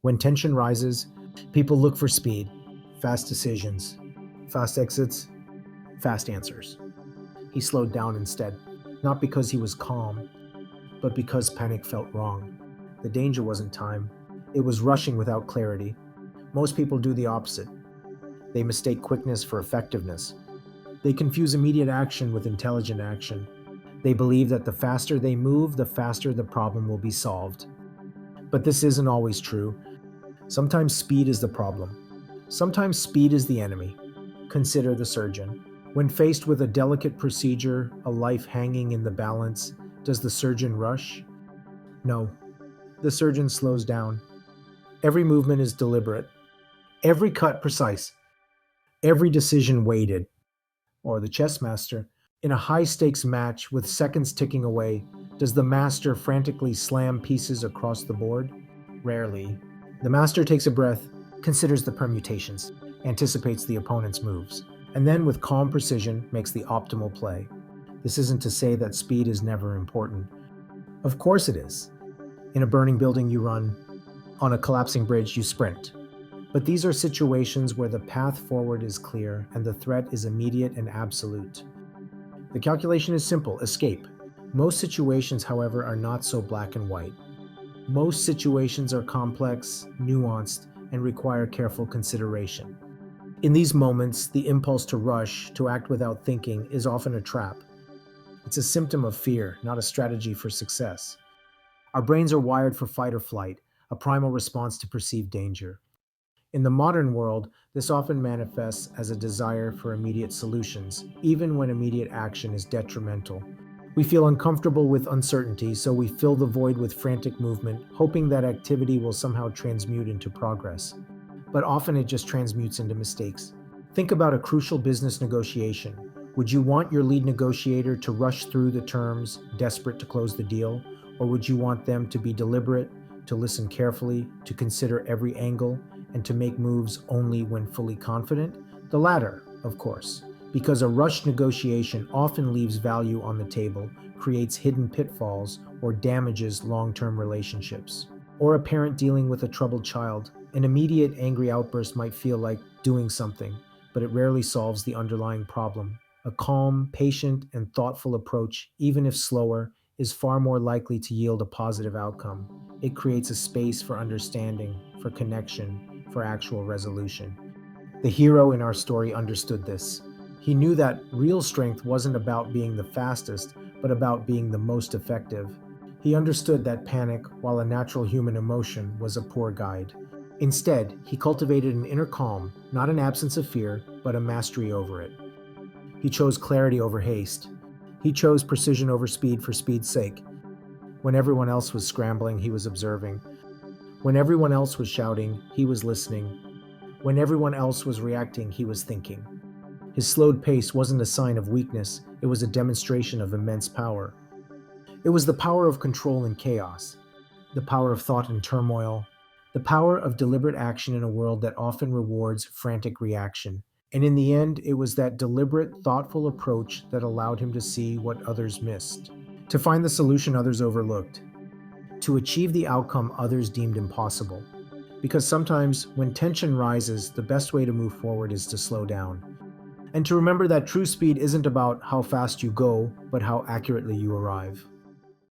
When tension rises, people look for speed, fast decisions, fast exits, fast answers. He slowed down instead, not because he was calm, but because panic felt wrong. The danger wasn't time, it was rushing without clarity. Most people do the opposite. They mistake quickness for effectiveness. They confuse immediate action with intelligent action. They believe that the faster they move, the faster the problem will be solved. But this isn't always true. Sometimes speed is the problem. Sometimes speed is the enemy. Consider the surgeon. When faced with a delicate procedure, a life hanging in the balance, does the surgeon rush? No. The surgeon slows down. Every movement is deliberate. Every cut precise. Every decision weighted. Or the chess master. In a high stakes match with seconds ticking away, does the master frantically slam pieces across the board? Rarely. The master takes a breath, considers the permutations, anticipates the opponent's moves, and then with calm precision makes the optimal play. This isn't to say that speed is never important. Of course it is. In a burning building you run, on a collapsing bridge you sprint. But these are situations where the path forward is clear and the threat is immediate and absolute. The calculation is simple: escape. Most situations, however, are not so black and white. Most situations are complex, nuanced, and require careful consideration. In these moments, the impulse to rush, to act without thinking, is often a trap. It's a symptom of fear, not a strategy for success. Our brains are wired for fight or flight, a primal response to perceived danger. In the modern world, this often manifests as a desire for immediate solutions, even when immediate action is detrimental. We feel uncomfortable with uncertainty, so we fill the void with frantic movement, hoping that activity will somehow transmute into progress. But often it just transmutes into mistakes. Think about a crucial business negotiation. Would you want your lead negotiator to rush through the terms, desperate to close the deal? Or would you want them to be deliberate, to listen carefully, to consider every angle, and to make moves only when fully confident? The latter, of course, because a rushed negotiation often leaves value on the table, creates hidden pitfalls, or damages long-term relationships. Or a parent dealing with a troubled child. An immediate angry outburst might feel like doing something, but it rarely solves the underlying problem. A calm, patient, and thoughtful approach, even if slower, is far more likely to yield a positive outcome. It creates a space for understanding, for connection, for actual resolution. The hero in our story understood this. He knew that real strength wasn't about being the fastest, but about being the most effective. He understood that panic, while a natural human emotion, was a poor guide. Instead, he cultivated an inner calm, not an absence of fear, but a mastery over it. He chose clarity over haste. He chose precision over speed for speed's sake. When everyone else was scrambling, he was observing. When everyone else was shouting, he was listening. When everyone else was reacting, he was thinking. His slowed pace wasn't a sign of weakness, it was a demonstration of immense power. It was the power of control in chaos, the power of thought in turmoil, the power of deliberate action in a world that often rewards frantic reaction. And in the end, it was that deliberate, thoughtful approach that allowed him to see what others missed, to find the solution others overlooked, to achieve the outcome others deemed impossible. Because sometimes, when tension rises, the best way to move forward is to slow down. And to remember that true speed isn't about how fast you go, but how accurately you arrive.